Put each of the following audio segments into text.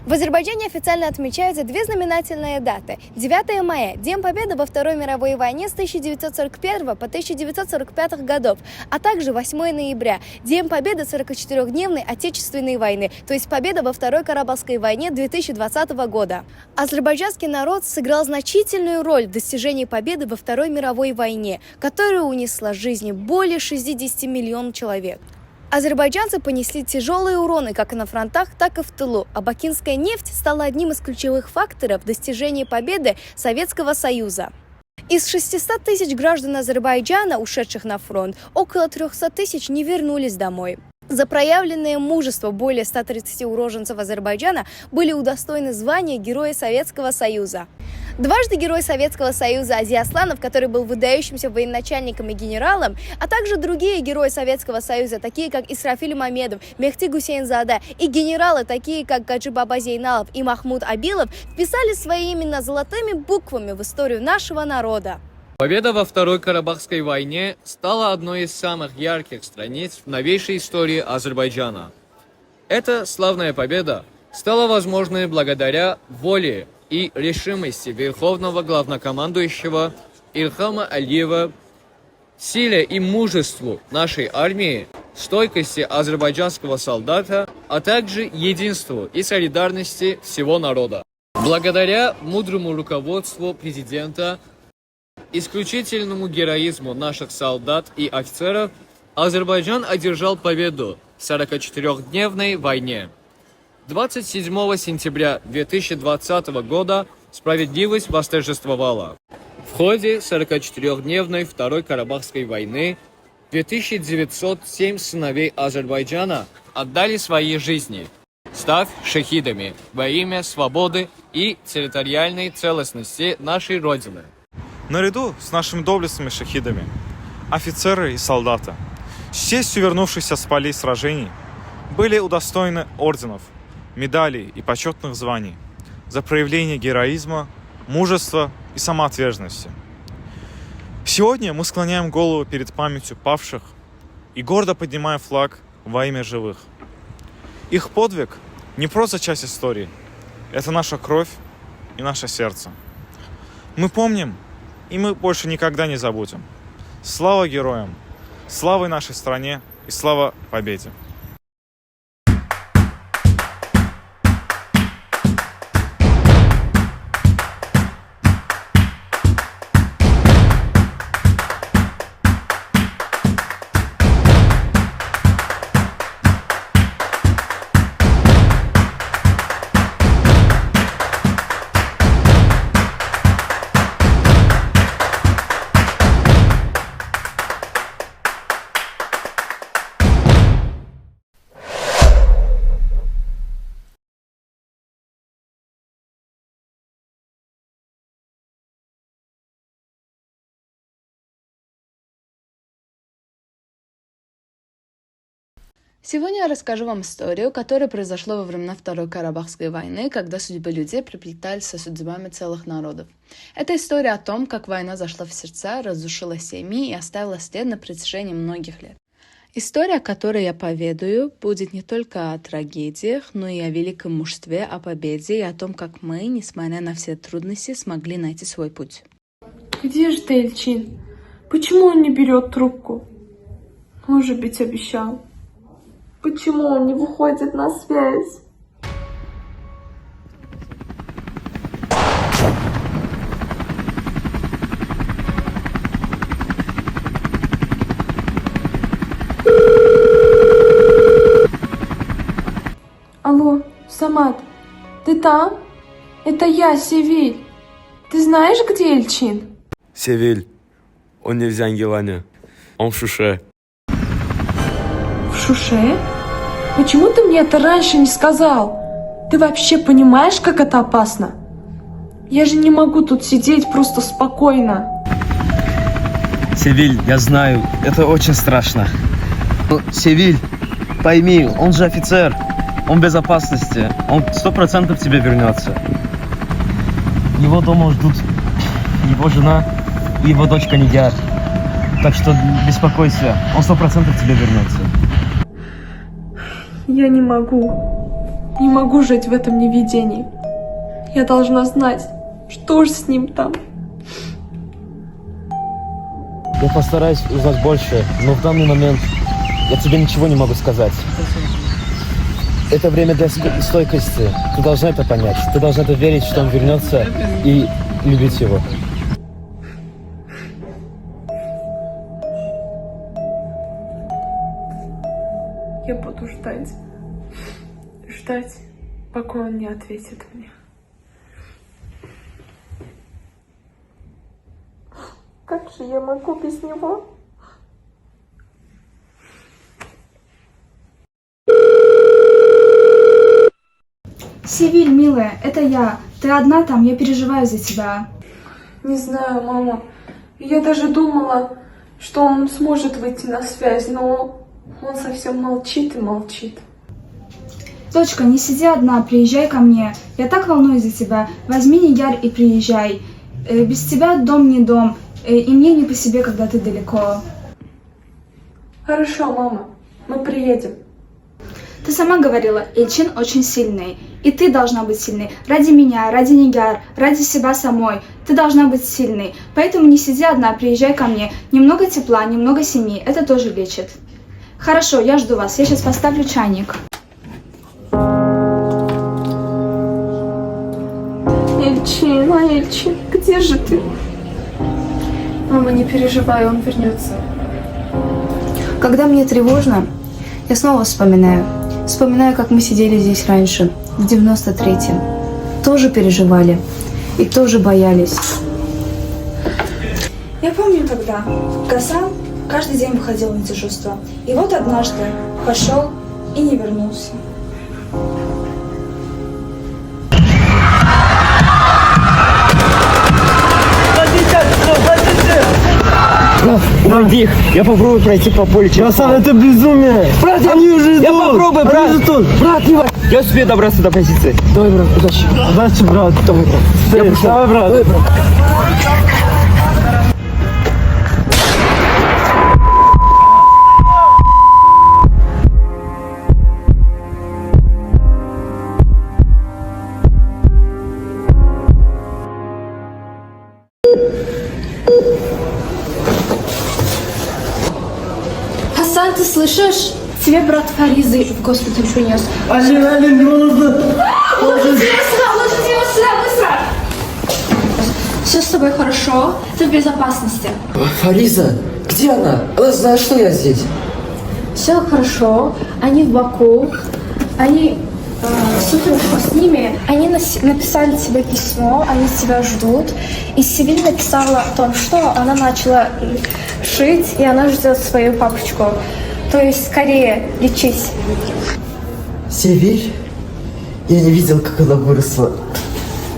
В Азербайджане официально отмечаются две знаменательные даты. 9 мая – День Победы во Второй мировой войне с 1941 по 1945 годов, а также 8 ноября – День Победы 44-дневной Отечественной войны, то есть победа во Второй Карабахской войне 2020 года. Азербайджанский народ сыграл значительную роль в достижении победы во Второй мировой войне, которая унесла жизни более 60 миллионов человек. Азербайджанцы понесли тяжелые уроны как на фронтах, так и в тылу, а бакинская нефть стала одним из ключевых факторов достижения победы Советского Союза. Из 600 тысяч граждан Азербайджана, ушедших на фронт, около 300 тысяч не вернулись домой. За проявленное мужество более 130 уроженцев Азербайджана были удостоены звания Героя Советского Союза. Дважды Герой Советского Союза Ази Асланов, который был выдающимся военачальником и генералом, а также другие Герои Советского Союза, такие как Исрафиль Мамедов, Мехти Гусейнзада, и генералы, такие как Гаджи Баба Зейналов и Махмуд Абилов, вписали свои имена золотыми буквами в историю нашего народа. Победа во Второй Карабахской войне стала одной из самых ярких страниц в новейшей истории Азербайджана. Эта славная победа стала возможной благодаря воле и решимости верховного главнокомандующего Ильхама Алиева, силе и мужеству нашей армии, стойкости азербайджанского солдата, а также единству и солидарности всего народа. Благодаря мудрому руководству президента, исключительному героизму наших солдат и офицеров, Азербайджан одержал победу в 44-дневной войне. 27 сентября 2020 года справедливость восторжествовала. В ходе 44-дневной Второй Карабахской войны 2907 сыновей Азербайджана отдали свои жизни, став шахидами во имя свободы и территориальной целостности нашей Родины. Наряду с нашими доблестными шахидами, офицеры и солдаты, с честью вернувшиеся с полей сражений, были удостоены орденов, медалей и почетных званий за проявление героизма, мужества и самоотверженности. Сегодня мы склоняем голову перед памятью павших и гордо поднимаем флаг во имя живых. Их подвиг не просто часть истории, это наша кровь и наше сердце. Мы помним, и мы больше никогда не забудем. Слава героям, слава нашей стране и слава победе! Сегодня я расскажу вам историю, которая произошла во времена Второй Карабахской войны, когда судьбы людей приплетались со судьбами целых народов. Это история о том, как война зашла в сердца, разрушила семьи и оставила след на протяжении многих лет. История, которую я поведаю, будет не только о трагедиях, но и о великом мужестве, о победе и о том, как мы, несмотря на все трудности, смогли найти свой путь. Где же ты, Эльчин? Почему он не берет трубку? Может быть, обещал. Почему он не выходит на связь? Алло, Самат, ты там? Это я, Севиль. Ты знаешь, где Эльчин? Севиль, он не в Зангилане, он в Шуше. В Шуше? Почему ты мне это раньше не сказал? Ты вообще понимаешь, как это опасно? Я же не могу тут сидеть просто спокойно. Севиль, я знаю, это очень страшно. Но, Севиль, пойми, он же офицер, он в безопасности, он 100% тебе вернется. Его дома ждут его жена и его дочка Нигяр. Так что беспокойся, он 100% тебе вернется. Я не могу. Не могу жить в этом неведении. Я должна знать, что же с ним там. Я постараюсь узнать больше, но в данный момент я тебе ничего не могу сказать. Это время для стойкости. Ты должна это понять. Ты должна это верить, что он вернется и любить его. Я буду ждать. Ждать, пока он не ответит мне. Как же я могу без него? Севиль, милая, это я. Ты одна там, я переживаю за тебя. Не знаю, мама. Я даже думала, что он сможет выйти на связь, но он совсем молчит и молчит. Дочка, не сиди одна, приезжай ко мне. Я так волнуюсь за тебя. Возьми Нигяр и приезжай. Без тебя дом не дом, и мне не по себе, когда ты далеко. Хорошо, мама, мы приедем. Ты сама говорила, Эльчин очень сильный. И ты должна быть сильной. Ради меня, ради Нигяр, ради себя самой. Ты должна быть сильной. Поэтому не сиди одна, приезжай ко мне. Немного тепла, немного семьи. Это тоже лечит. Хорошо, я жду вас. Я сейчас поставлю чайник. Эльчин, Эльчин, где же ты? Мама, не переживай, он вернется. Когда мне тревожно, я снова вспоминаю. Вспоминаю, как мы сидели здесь раньше, в 93-м. Тоже переживали и тоже боялись. Я помню тогда. Гасан каждый день выходил на дежурство. И вот однажды пошел и не вернулся. Брат, я попробую пройти по полю. Гасан, это безумие! Брат, они уже идут! Я попробую, брат! Они идут. Брат, не я успею добраться до позиции. Давай, брат, удачи. Удачи, брат. Давай, брат. Давай, брат. Давай, брат. Хасан, ты слышишь? Тебе брат Фаризы в госпиталь принес. Алин, мне нужно... Ложи его сюда, быстро! Все с тобой хорошо? Ты в безопасности. Фариза, где она? Она знает, что я здесь. Все хорошо. Они в Баку. Они все хорошо с ними. Они написали тебе письмо, они тебя ждут. И Севиль написала о том, что она начала шить, и она ждет свою папочку. То есть скорее лечись. Севиль? Я не видел, как она выросла.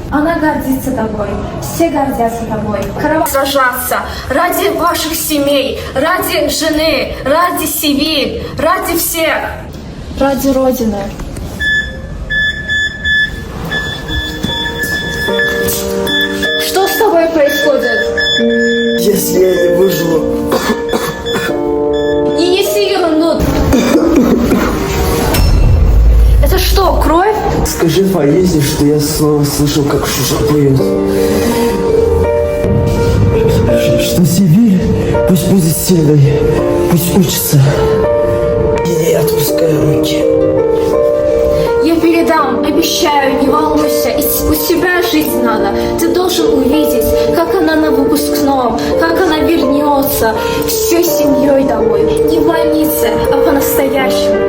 Она гордится тобой. Все гордятся тобой. Сражаться ради ваших семей, ради жены, ради Севиль, ради всех. Ради Родины. Что с тобой происходит? Если я не выживу... Не неси ерунду. Это что, кровь? Скажи Фаризе, что я снова слышал, как Шуша поет. Что Севиль пусть будет сильной, пусть учится. И не отпускай руки. Я передам, обещаю, не волнуйся. У тебя жить надо. Ты должен увидеть, как она на выпускном, как она вернется всей семьей домой. Не в больнице, а по-настоящему.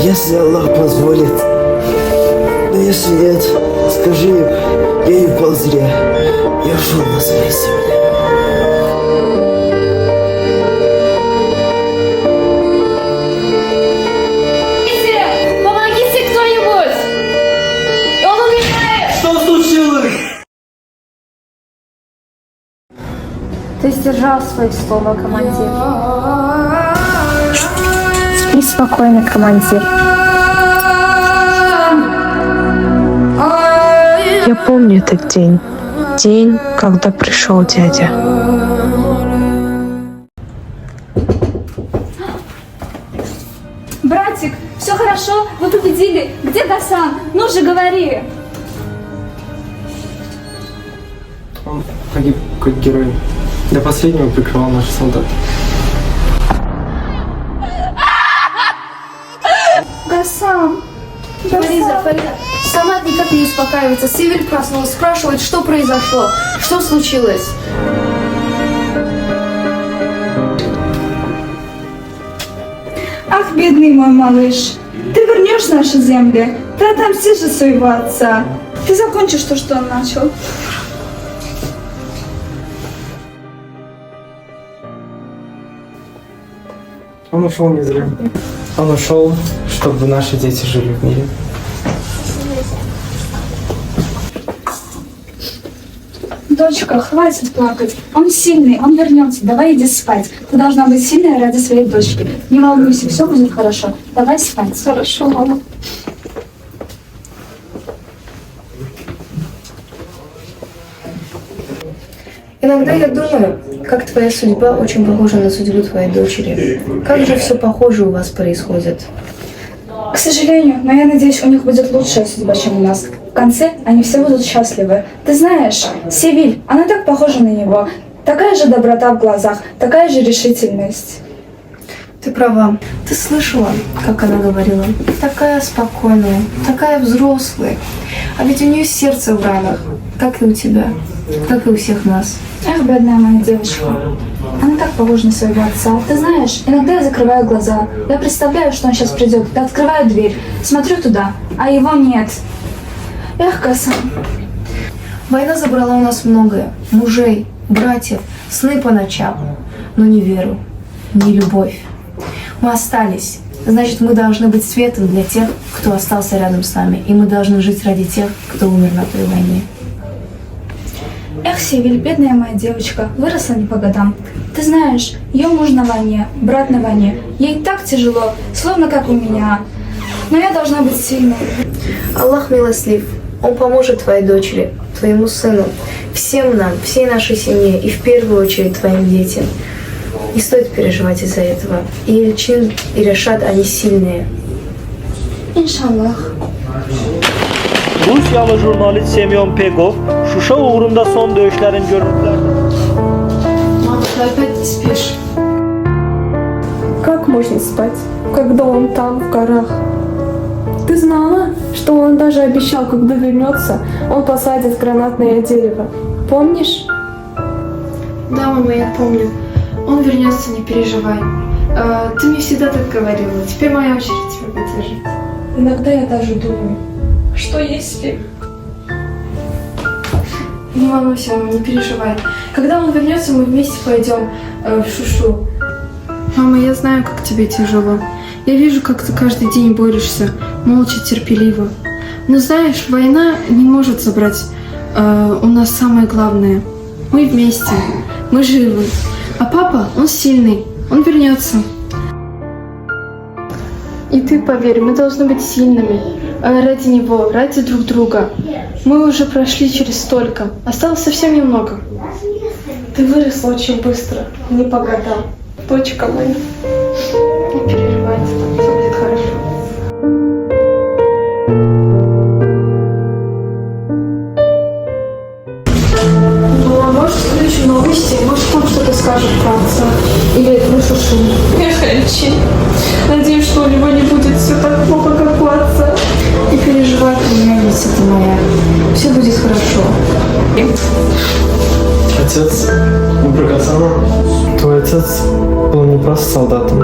Если Аллах позволит. Но если нет, скажи им, я не упал зря. Я ушел на своей земле. Помогите кто-нибудь! Он умирает! Что случилось? Ты сдержал свое слово, командир. Спи спокойно, командир. Я помню этот день. День, когда пришел дядя. Братик, все хорошо, вы победили. Где Гасан? Ну же, говори. Он погиб как герой. До последнего прикрывал наших солдат. Гасан. Фариза, Самат никак не успокаивается. Севиль проснулась, спрашивает, что произошло, что случилось. Ах, бедный мой малыш. Ты вернешь наши земли. Ты отомстишь за своего отца. Ты закончишь то, что он начал. Он ушел не зря. Он ушел, чтобы наши дети жили в мире. Дочка, хватит плакать. Он сильный, он вернется. Давай иди спать. Ты должна быть сильной ради своей дочки. Не волнуйся, все будет хорошо. Давай спать. Хорошо, мама. Иногда я думаю, как твоя судьба очень похожа на судьбу твоей дочери. Как же все похоже у вас происходит. К сожалению, но я надеюсь, у них будет лучшая судьба, чем у нас. В конце они все будут счастливы. Ты знаешь, Севиль, она так похожа на него. Такая же доброта в глазах, такая же решительность. Ты права. Ты слышала, как она говорила? Такая спокойная, такая взрослая. А ведь у нее сердце в ранах, как и у тебя, как и у всех нас. Эх, бедная моя девочка. Она так похожа на своего отца. Ты знаешь, иногда я закрываю глаза. Я представляю, что он сейчас придет. Я открываю дверь, смотрю туда, а его нет. Эх, Гасан. Война забрала у нас многое. Мужей, братьев, сны по ночам. Но не веру, не любовь. Мы остались. Значит, мы должны быть светом для тех, кто остался рядом с нами. И мы должны жить ради тех, кто умер на той войне. Эх, Севиль, бедная моя девочка, выросла не по годам. Ты знаешь, ее муж на войне, брат на войне. Ей так тяжело, словно как у меня. Но я должна быть сильной. Аллах милостлив. Он поможет твоей дочери, твоему сыну, всем нам, всей нашей семье и в первую очередь твоим детям. Не стоит переживать из-за этого. И Эльчин, и Решат, они сильные. Иншаллах. Rusiyalı jurnalist Semyon Pegov, Şuşa uğrunda son dövüşlerin görüntülerini... Мама, ты опять не спишь? Как можно спать, когда он там, в горах? Ты знала, что он даже обещал, когда вернется, он посадит гранатное дерево? Помнишь? Да, мама, я помню. Он вернется, не переживай. Ты мне всегда так говорила. Теперь моя очередь тебя поддерживать. Иногда я даже думаю, что если... Не волнуйся, мама, не переживай. Когда он вернется, мы вместе пойдем в Шушу. Мама, я знаю, как тебе тяжело. Я вижу, как ты каждый день борешься, молча, терпеливо. Но знаешь, война не может забрать у нас самое главное. Мы вместе, мы живы. А папа, он сильный, он вернется. И ты поверь, мы должны быть сильными. Ради него, ради друг друга. Мы уже прошли через столько. Осталось совсем немного. Ты выросла очень быстро, не по годам. Дочка моя. Не переживайте, все будет хорошо. Ну, может, следующие новости, может, он что-то скажет про отца. Или про Шушу. Эх, Эльчин. Надеюсь, что у него не будет все так плохо, как у отца. Не переживай, племянница ты моя. Все будет хорошо. Отец, вы про Гасана? Твой отец был не просто солдатом.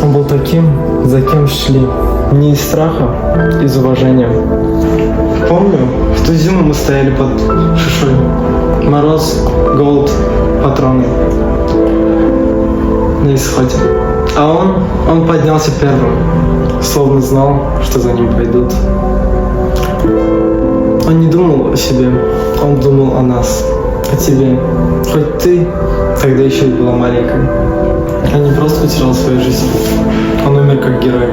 Он был таким, за кем шли. Не из страха, из уважения. Помню, в ту зиму мы стояли под Шушой. Мороз, голод, патроны. На исходе. А он поднялся первым, словно знал, что за ним пойдут. Он не думал о себе, он думал о нас, о тебе. Хоть ты тогда еще и была маленькой. Он не просто потерял свою жизнь, он умер как герой.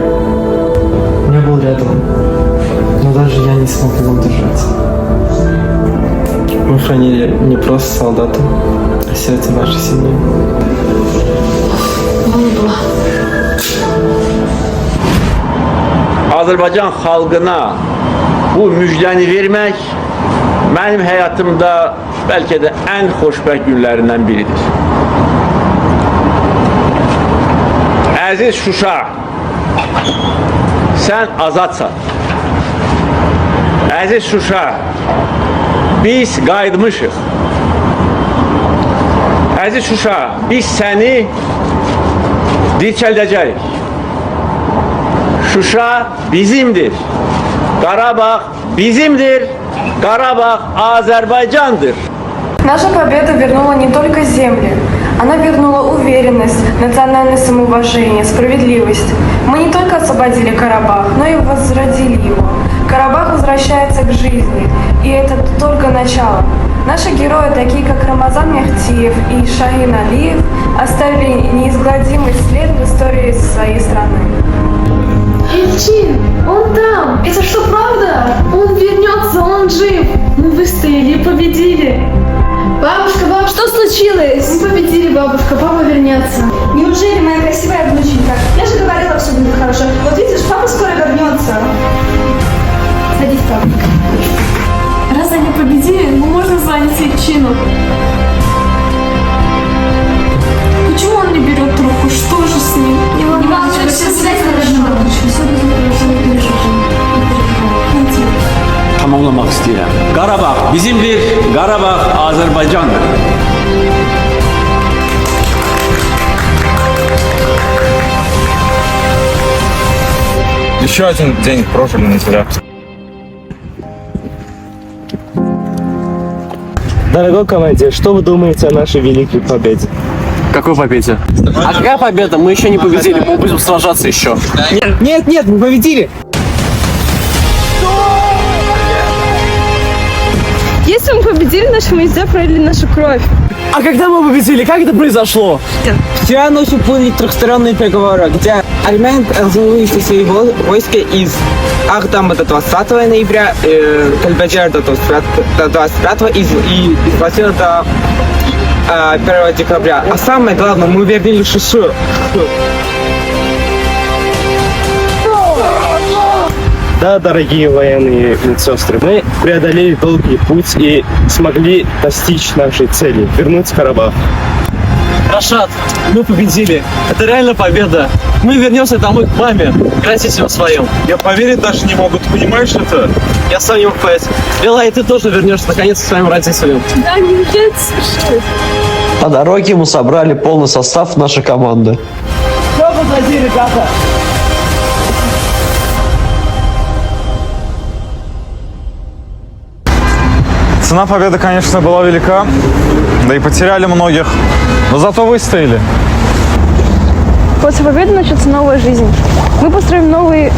Я был рядом, но даже я не смог его удержать. Мы хранили не просто солдата, а сердце нашей семьи. Было. Azərbaycan xalqına bu müjdəni vermək mənim həyatımda bəlkə də ən xoşbəxt günlərindən biridir. Əziz Şuşa, sən azadsan. Əziz Şuşa, biz qayıtmışıq. Əziz Şuşa, biz səni dirçəldəcəyik. Şuşa bizimdir. Qarabağ bizimdir. Qarabağ Azərbaycandır. Наша победа вернула не только земли, она вернула уверенность, национальное самоуважение, справедливость. Мы не только освободили Карабах, но и возродили его. Карабах возвращается к жизни, и это только начало. Наши герои, такие как Рамазан Мехтиев и Шахин Алиев, оставили неизгладимый след в истории своей страны. Эльчин, он там! Это что, правда? Он вернется, он жив! Мы выстояли и победили! Бабушка, бабушка! Что случилось? Мы победили, бабушка, папа вернется. Неужели, моя красивая внученька? Я же говорила, все будет хорошо. Вот видишь, папа скоро вернется. Садись, бабушка. Раз они победили, мы можем звонить Эльчину. Почему он не берет трубку? Что же с ним? Не волнуйся, все связь хорошо. Tamamlamak istəyirəm. Qarabağ bizimdir, Qarabağ Azərbaycandır. Еще один день прожили на зря. Дорогой командир, что вы думаете о нашей великой победе? Какой победе? А какая победа? Мы еще не победили, мы будем сражаться еще. Нет, мы победили! Если мы победили, значит мы везде пролили нашу кровь. А когда мы победили? Как это произошло? Вчера ночью были трехсторонние переговоры, где армяне развернули свои войска из Ахдама до 20 ноября, Кальбаджара до 25 и Басира до 1 декабря. А самое главное, мы вернули Шушу. Да, дорогие военные медсестры, мы преодолели долгий путь и смогли достичь нашей цели – вернуть Карабах. Рашад, мы победили. Это реально победа. Мы вернемся домой к маме, играть в своем. Я поверить даже не могу, ты понимаешь это? Я сам не мог понять. Лила, и ты тоже вернешься наконец к своим родителям. Да, неужели это случилось? По дороге мы собрали полный состав нашей команды. Все позади, ребята. Цена победы, конечно, была велика, да и потеряли многих, но зато выстояли. После победы начнется новая жизнь. Мы построим новые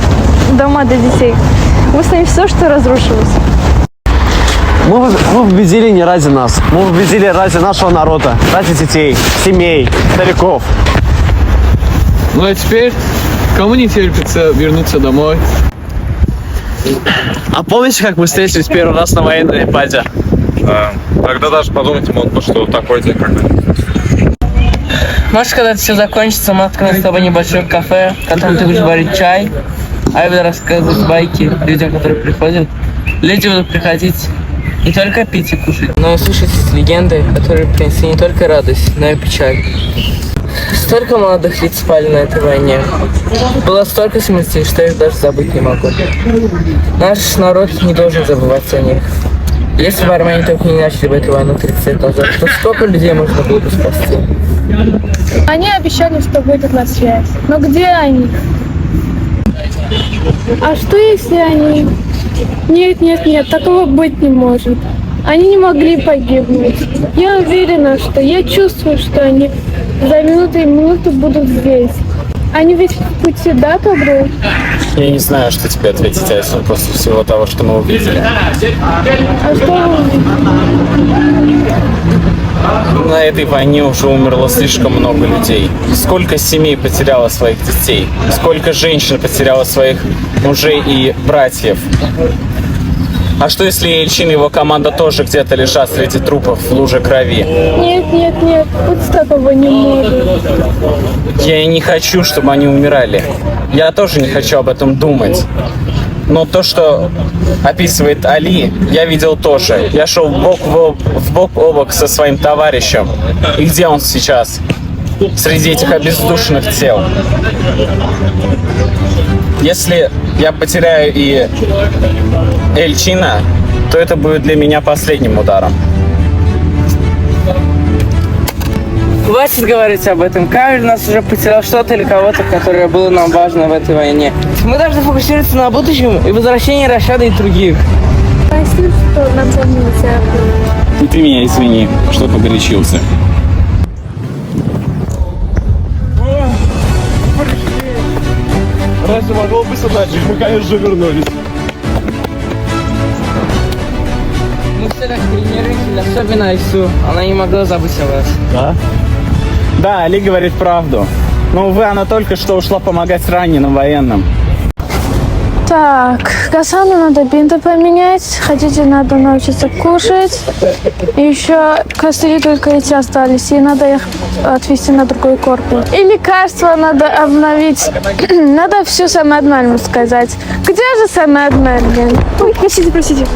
дома для детей. Восстановим все, что разрушилось. Мы победили не ради нас. Мы победили ради нашего народа, ради детей, семей, стариков. Ну а теперь, кому не терпится вернуться домой? А помните, как мы встретились первый раз на военной базе? Тогда даже подумать мог, что такой день когда-нибудь. Может, когда это все закончится, мы откроем с тобой небольшое кафе, в котором ты будешь варить чай, а я буду рассказывать байки людям, которые приходят. Люди будут приходить не только пить и кушать, но и слушать легенды, которые принесли не только радость, но и печаль. Столько молодых лиц спали на этой войне. Было столько смертей, что я их даже забыть не могу. Наш народ не должен забывать о них. Если бы армяне только не начали бы эту войну 30 лет назад, то сколько людей можно было бы спасти? Они обещали, что выйдут на связь. Но где они? А что если они... Нет, такого быть не может. Они не могли погибнуть. Я уверена, я чувствую, что они за минуту будут здесь. Они ведь в пути, да, Тобры? Я не знаю, что тебе ответить, если после всего того, что мы увидели. А что вы увидели? На этой войне уже умерло слишком много людей. Сколько семей потеряло своих детей, сколько женщин потеряло своих мужей и братьев. А что если Эльчин и его команда тоже где-то лежат среди трупов в луже крови? Нет, пусть такого не может. Я и не хочу, чтобы они умирали. я тоже не хочу об этом думать. Но то, что описывает Али, я видел тоже. Я шел бок о бок со своим товарищем. И где он сейчас? Среди этих обездушенных тел. Если я потеряю и Эльчина, то это будет для меня последним ударом. Хватит говорить об этом. Камер нас уже потерял что-то или кого-то, которое было нам важно в этой войне. Мы должны фокусироваться на будущем и возвращении Рашада и других. Прости, что нам нельзя. И ты меня извини, что погорячился. Разве могло быть иначе? Мы, конечно же, вернулись. Мы все так тренируемся, особенно Айсу. Она не могла забыть о вас. Да? Да, Али говорит правду. Но, увы, она только что ушла помогать раненым военным. Так, Гасану надо бинты поменять, хотите, надо научиться кушать. И еще костыли только эти остались, и надо их отвезти на другой корпус. И лекарства надо обновить. Надо все Самед Мельму сказать. Где же Самед Мельмин? Ой, простите.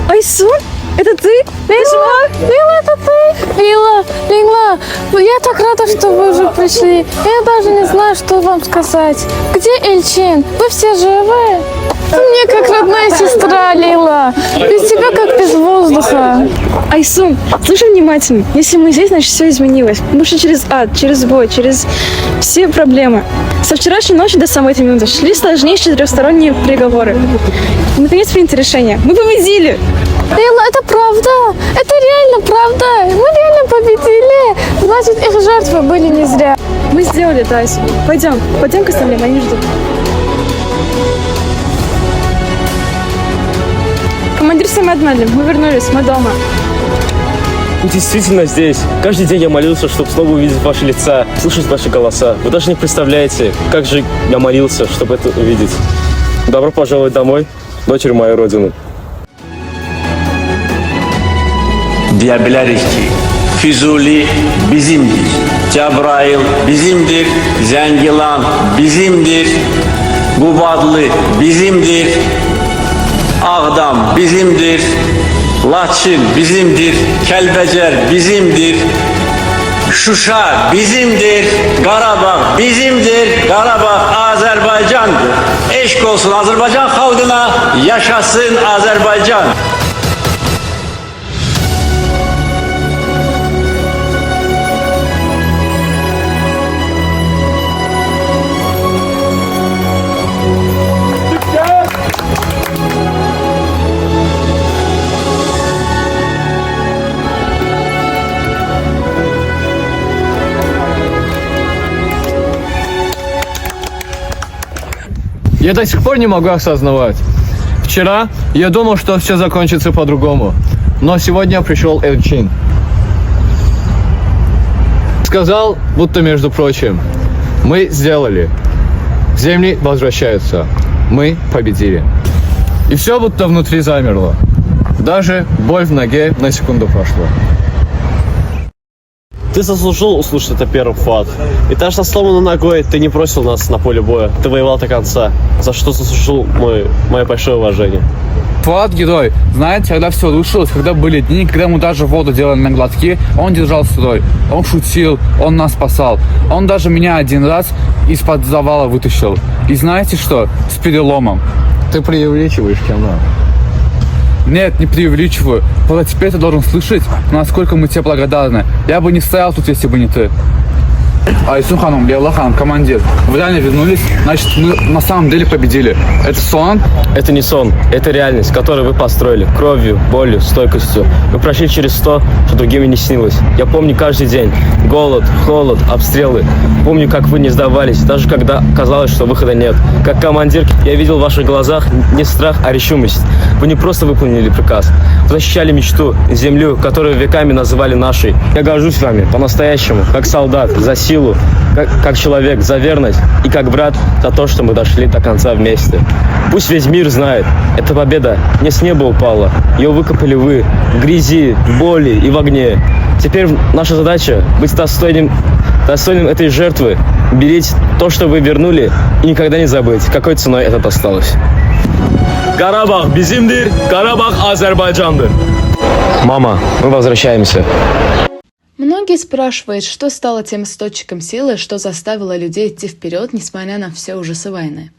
Айсу? Это ты? Лила, это ты? Лила, я так рада, что вы уже пришли. Я даже не знаю, что вам сказать. Где Эльчин? Вы все живы? Ты мне как родная сестра, Лила. Без тебя как без воздуха. Айсу, слушай внимательно. Если мы здесь, значит все изменилось. Мы шли через ад, через бой, через все проблемы. Со вчерашней ночи до самой этой минуты шли сложнейшие трехсторонние переговоры. Наконец принято решение. Мы победили! Лила, это правда. Это реально правда. Мы реально победили. Значит, их жертвы были не зря. Мы сделали это, Айсу. Пойдем к остальным, они ждут. Командир Самед Мельмин, мы вернулись, мы дома. Вы действительно здесь. Каждый день я молился, чтобы снова увидеть ваши лица, слышать ваши голоса. Вы даже не представляете, как же я молился, чтобы это увидеть. Добро пожаловать домой, дочери моей родины. Diyebiliriz ki Füzuli bizimdir, Cebrail bizimdir, Zengilan bizimdir, Qubadlı bizimdir, Ağdam bizimdir, Laçın bizimdir, Kəlbəcər bizimdir, Şuşa bizimdir, Qarabağ bizimdir, Qarabağ Azərbaycandır. Eşq olsun Azərbaycan xalqına, yaşasın Azərbaycan. Я до сих пор не могу осознавать. Вчера я думал, что все закончится по-другому. Но сегодня пришел Эльчин. Сказал, будто между прочим, мы сделали. Земли возвращаются. Мы победили. И все будто внутри замерло. Даже боль в ноге на секунду прошла. Ты заслужил услышать это первым, Фуад. И даже со сломанной ногой ты не бросил нас на поле боя. Ты воевал до конца, за что заслужил мое большое уважение. Фуад герой. Знаете, когда все рушилось, когда были дни, когда мы даже воду делали на глотки, он держал строй. Он шутил, он нас спасал. Он даже меня один раз из-под завала вытащил. И знаете что? С переломом. Ты преувеличиваешь, Кемран. Нет, не преувеличиваю. Просто теперь ты должен слышать, насколько мы тебе благодарны. Я бы не стоял тут, если бы не ты. Айсу ханом, Лейла ханом, командир. Вы реально вернулись, значит, мы на самом деле победили. Это сон? Это не сон, это реальность, которую вы построили. Кровью, болью, стойкостью. Вы прошли через то, что другим не снилось. Я помню каждый день. Голод, холод, обстрелы. Помню, как вы не сдавались, даже когда казалось, что выхода нет. Как командир, я видел в ваших глазах не страх, а решимость. Вы не просто выполнили приказ. Вы защищали мечту, землю, которую веками называли нашей. Я горжусь вами по-настоящему, как солдат, за силу, как человек, за верность и как брат за то, что мы дошли до конца вместе. Пусть весь мир знает, эта победа не с неба упала. Ее выкопали вы в грязи, в боли и в огне. Теперь наша задача быть достойным этой жертвы берите то, что вы вернули, и никогда не забыть, какой ценой это осталось. Карабах bizimdir, Карабах Азербайджанdır. Мама, мы возвращаемся. Многие спрашивают, что стало тем источником силы, что заставило людей идти вперед, несмотря на все ужасы войны.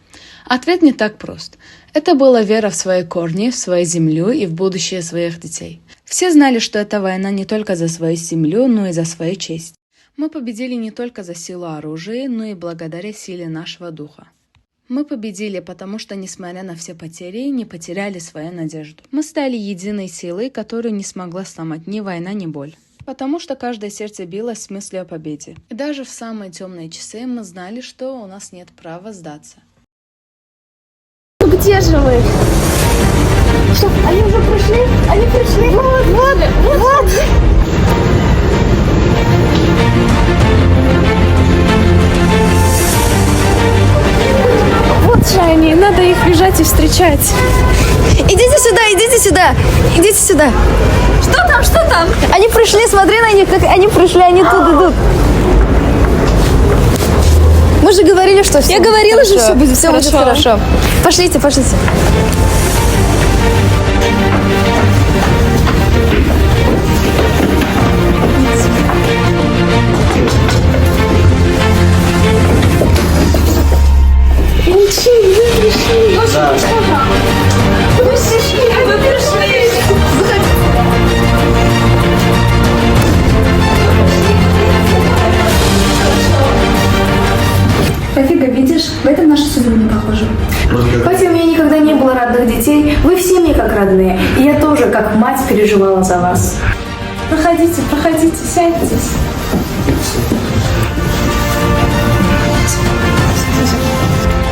Ответ не так прост. Это была вера в свои корни, в свою землю и в будущее своих детей. Все знали, что эта война не только за свою землю, но и за свою честь. Мы победили не только за силу оружия, но и благодаря силе нашего духа. Мы победили, потому что, несмотря на все потери, не потеряли свою надежду. Мы стали единой силой, которую не смогла сломать ни война, ни боль. Потому что каждое сердце билось с мыслью о победе. И даже в самые темные часы мы знали, что у нас нет права сдаться. Где же вы? Что, они уже пришли? Они пришли? Вот. Вот же они, надо их бежать и встречать. Идите сюда. Что там? Они пришли, смотри на них, как они пришли, они тут идут. Мы же говорили, что все. Я говорила же, все будет хорошо. Пошлите. Рафига, видишь, в этом наша судьба не похожа. Хоть у меня никогда не было родных детей, вы все мне как родные. И я тоже, как мать, переживала за вас. Проходите, сядьтесь.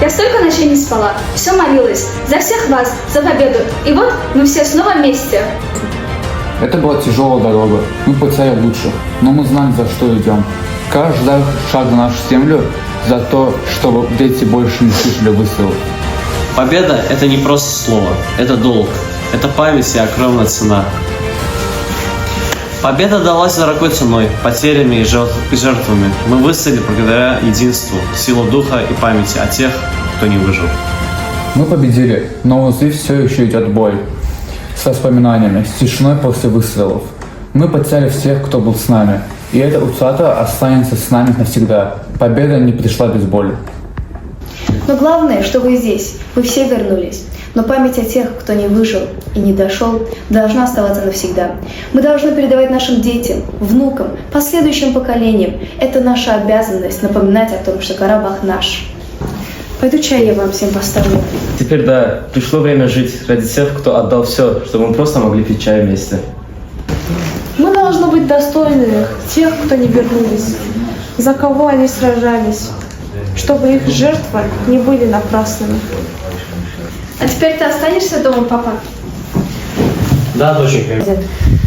Я столько ночей не спала, все молилась. За всех вас, за победу. И вот мы все снова вместе. Это была тяжелая дорога. Мы потеряли лучших, но мы знали, за что идем. Каждый шаг на нашу землю за то, чтобы дети больше не слышали выстрелов. Победа – это не просто слово, это долг, это память и огромная цена. Победа далась дорогой ценой, потерями и жертвами. Мы выстояли благодаря единству, силу духа и памяти о тех, кто не выжил. Мы победили, но внутри все еще идет бой. С воспоминаниями, с тишиной после выстрелов. Мы потеряли всех, кто был с нами. И эта утрата останется с нами навсегда. Победа не пришла без боли. Но главное, что вы здесь. Вы все вернулись. Но память о тех, кто не выжил и не дошел, должна оставаться навсегда. Мы должны передавать нашим детям, внукам, последующим поколениям. Это наша обязанность напоминать о том, что Карабах наш. Пойду чай я вам всем поставлю. Теперь да, пришло время жить ради тех, кто отдал все, чтобы мы просто могли пить чай вместе. Мы должны быть достойны тех, кто не вернулись, за кого они сражались, чтобы их жертвы не были напрасными. А теперь ты останешься дома, папа? Да, доченька.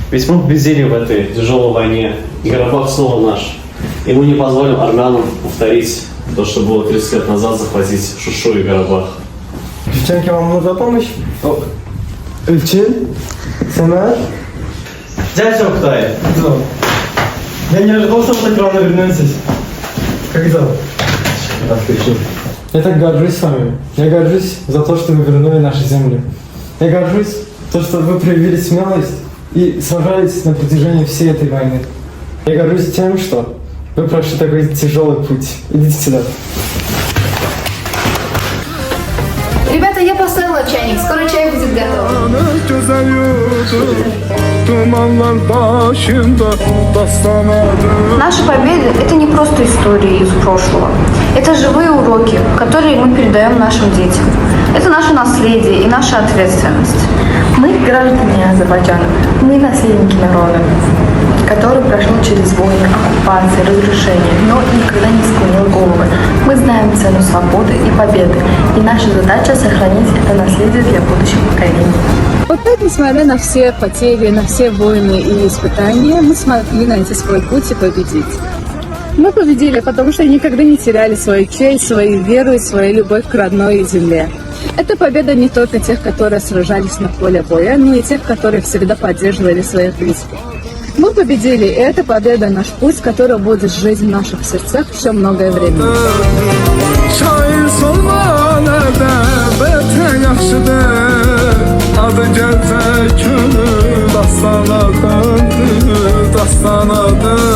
Ведь мы победили в этой тяжелой войне, и Карабах снова наш. И мы не позволим армянам повторить то, что было 30 лет назад, захватить Шушу и Карабах. Девчонки, вам нужна помощь? Эльчин? Сана? Дядя Октай. Я не ожидал, что вы так рано вернетесь. Как дела? Я так горжусь вами. Я горжусь за то, что вы вернули наши земли. Я горжусь то, что вы проявили смелость и сражались на протяжении всей этой войны. Я горжусь тем, что вы прошли такой тяжелый путь. Идите сюда. Ребята, я поставила чайник. Скоро чай будет готов. Наша победа – это не просто истории из прошлого. Это живые уроки, которые мы передаем нашим детям. Это наше наследие и наша ответственность. Мы граждане Азербайджана. Мы наследники народа, который прошел через войны, оккупации, разрушения, но никогда не склонил головы. Мы знаем цену свободы и победы, и наша задача – сохранить это наследие для будущих поколений. Вот так, несмотря на все потери, на все войны и испытания, мы смогли найти свой путь и победить. Мы победили, потому что никогда не теряли свою честь, свою веру и свою любовь к родной земле. Это победа не только тех, которые сражались на поле боя, но и тех, которые всегда поддерживали своих близких. Мы победили, и эта победа наш путь, который будет жить в наших сердцах еще многое время. Şair solman ədəbətə yaxşıdır. Adı gəlcək könül dastanadır, dastanadır.